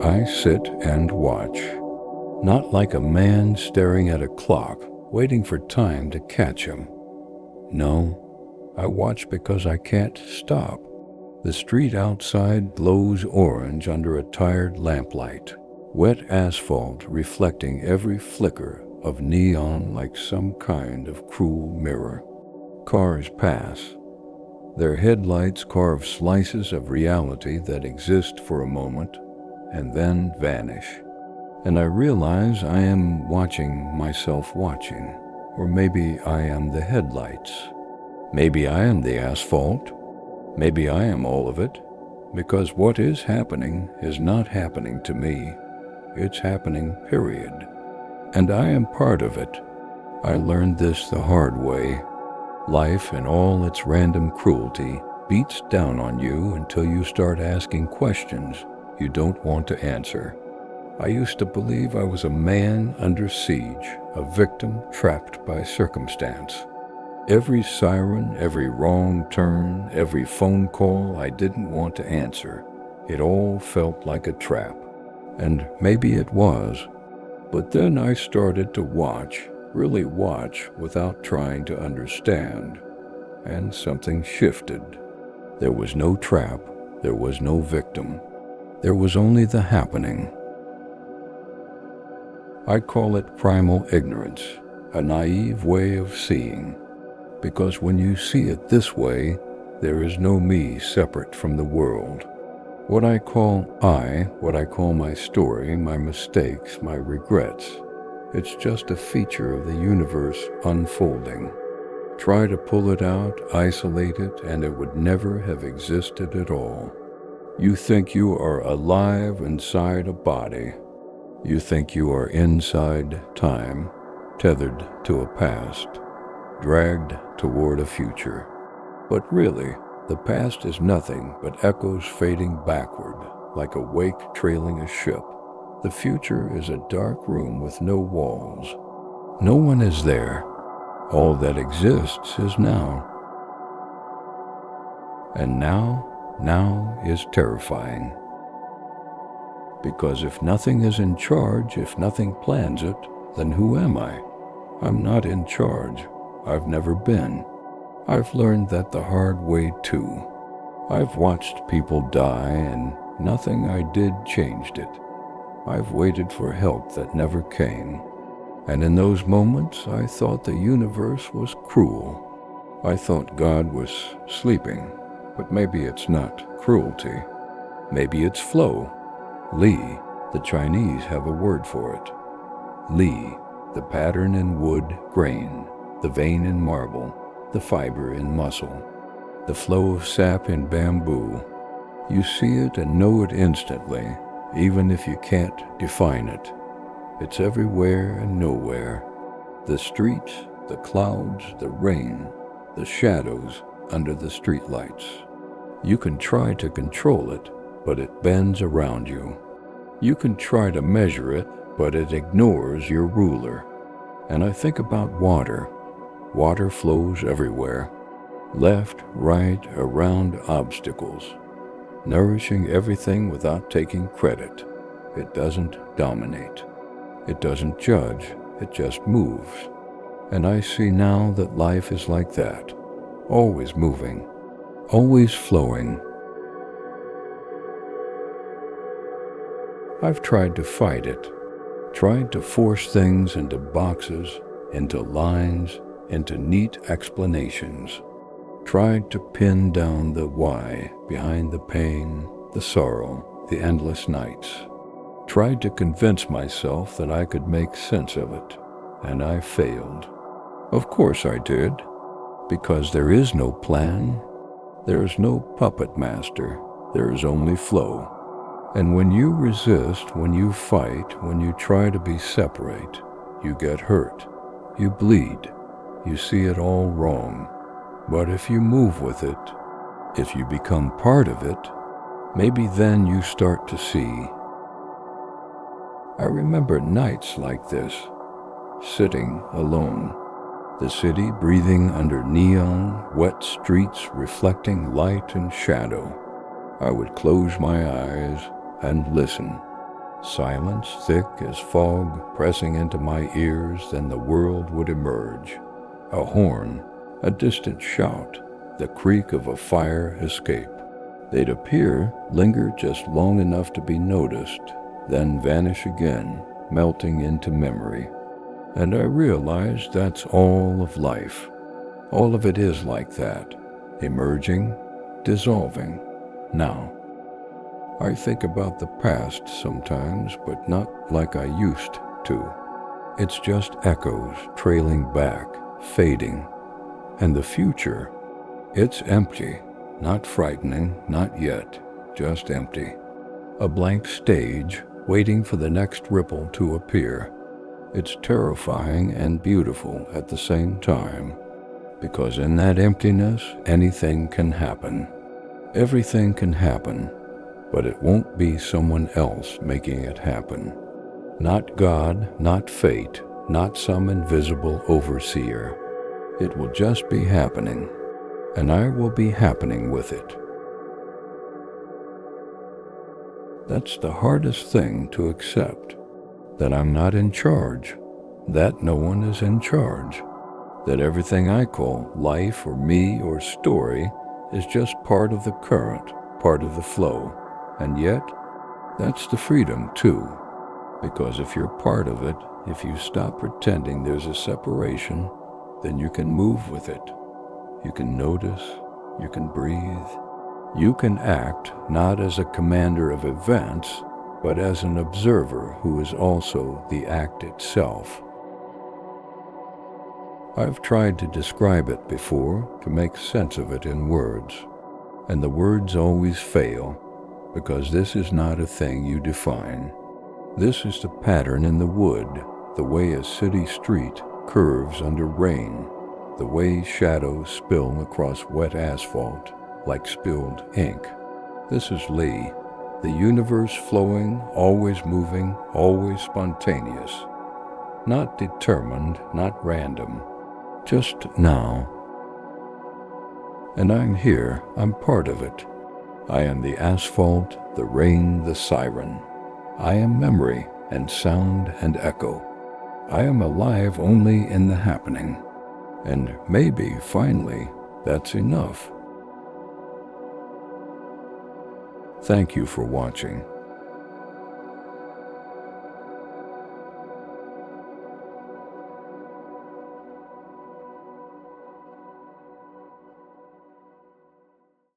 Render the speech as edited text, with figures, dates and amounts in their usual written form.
I sit and watch, not like a man staring at a clock, waiting for time to catch him. No, I watch because I can't stop. The street outside glows orange under a tired lamplight, wet asphalt reflecting every flicker of neon like some kind of cruel mirror. Cars pass. Their headlights carve slices of reality that exist for a moment and then vanish. And I realize I am watching myself watching, or maybe I am the headlights. Maybe I am the asphalt. Maybe I am all of it, because what is happening is not happening to me. It's happening, period. And I am part of it. I learned this the hard way. Life in all its random cruelty beats down on you until you start asking questions you don't want to answer. I used to believe I was a man under siege, a victim trapped by circumstance. Every siren, every wrong turn, every phone call I didn't want to answer, it all felt like a trap. And maybe it was. But then I started to watch, really watch, without trying to understand. And something shifted. There was no trap, there was no victim. There was only the happening. I call it primal ignorance, a naive way of seeing. Because when you see it this way, there is no me separate from the world. What I call my story, my mistakes, my regrets, it's just a feature of the universe unfolding. Try to pull it out, isolate it, and it would never have existed at all. You think you are alive inside a body. You think you are inside time, tethered to a past, dragged toward a future. But really, the past is nothing but echoes fading backward, like a wake trailing a ship. The future is a dark room with no walls. No one is there. All that exists is now. And now is terrifying. Because if nothing is in charge, if nothing plans it, then who am I? I'm not in charge. I've never been. I've learned that the hard way too. I've watched people die and nothing I did changed it. I've waited for help that never came. And in those moments, I thought the universe was cruel. I thought God was sleeping, but maybe it's not cruelty. Maybe it's flow. Li, the Chinese have a word for it. Li, the pattern in wood grain, the vein in marble, the fiber in muscle, the flow of sap in bamboo. You see it and know it instantly, even if you can't define it. It's everywhere and nowhere. The streets, the clouds, the rain, the shadows under the streetlights. You can try to control it, but it bends around you. You can try to measure it, but it ignores your ruler. And I think about water. Water flows everywhere, left, right, around obstacles, nourishing everything without taking credit. It doesn't dominate. It doesn't judge. It just moves. And I see now that life is like that, always moving, always flowing. I've tried to fight it, tried to force things into boxes, into lines, into neat explanations, tried to pin down the why behind the pain, the sorrow, the endless nights, tried to convince myself that I could make sense of it, and I failed. Of course I did, because there is no plan, there is no puppet master, there is only flow. And when you resist, when you fight, when you try to be separate, you get hurt, you bleed, you see it all wrong. But if you move with it, if you become part of it, maybe then you start to see. I remember nights like this, sitting alone, the city breathing under neon, wet streets reflecting light and shadow. I would close my eyes and listen. Silence thick as fog pressing into my ears, then the world would emerge. A horn, a distant shout, the creak of a fire escape. They'd appear, linger just long enough to be noticed, then vanish again, melting into memory. And I realized that's all of life. All of it is like that, emerging, dissolving. Now, I think about the past sometimes, but not like I used to. It's just echoes trailing back, fading. And the future, it's empty, not frightening, not yet, just empty. A blank stage waiting for the next ripple to appear. It's terrifying and beautiful at the same time, because in that emptiness, anything can happen. Everything can happen, but it won't be someone else making it happen. Not God, not fate, not some invisible overseer. It will just be happening, and I will be happening with it. That's the hardest thing to accept, that I'm not in charge, that no one is in charge, that everything I call life or me or story is just part of the current, part of the flow. And yet, that's the freedom too, because if you're part of it, if you stop pretending there's a separation, then you can move with it. You can notice, you can breathe. You can act not as a commander of events, but as an observer who is also the act itself. I've tried to describe it before, to make sense of it in words, and the words always fail, because this is not a thing you define. This is the pattern in the wood, the way a city street curves under rain, the way shadows spill across wet asphalt like spilled ink. This is Lee, the universe flowing, always moving, always spontaneous. Not determined, not random, just now. And I'm here, I'm part of it. I am the asphalt, the rain, the siren. I am memory and sound and echo. I am alive only in the happening. And maybe, finally, that's enough. Thank you for watching.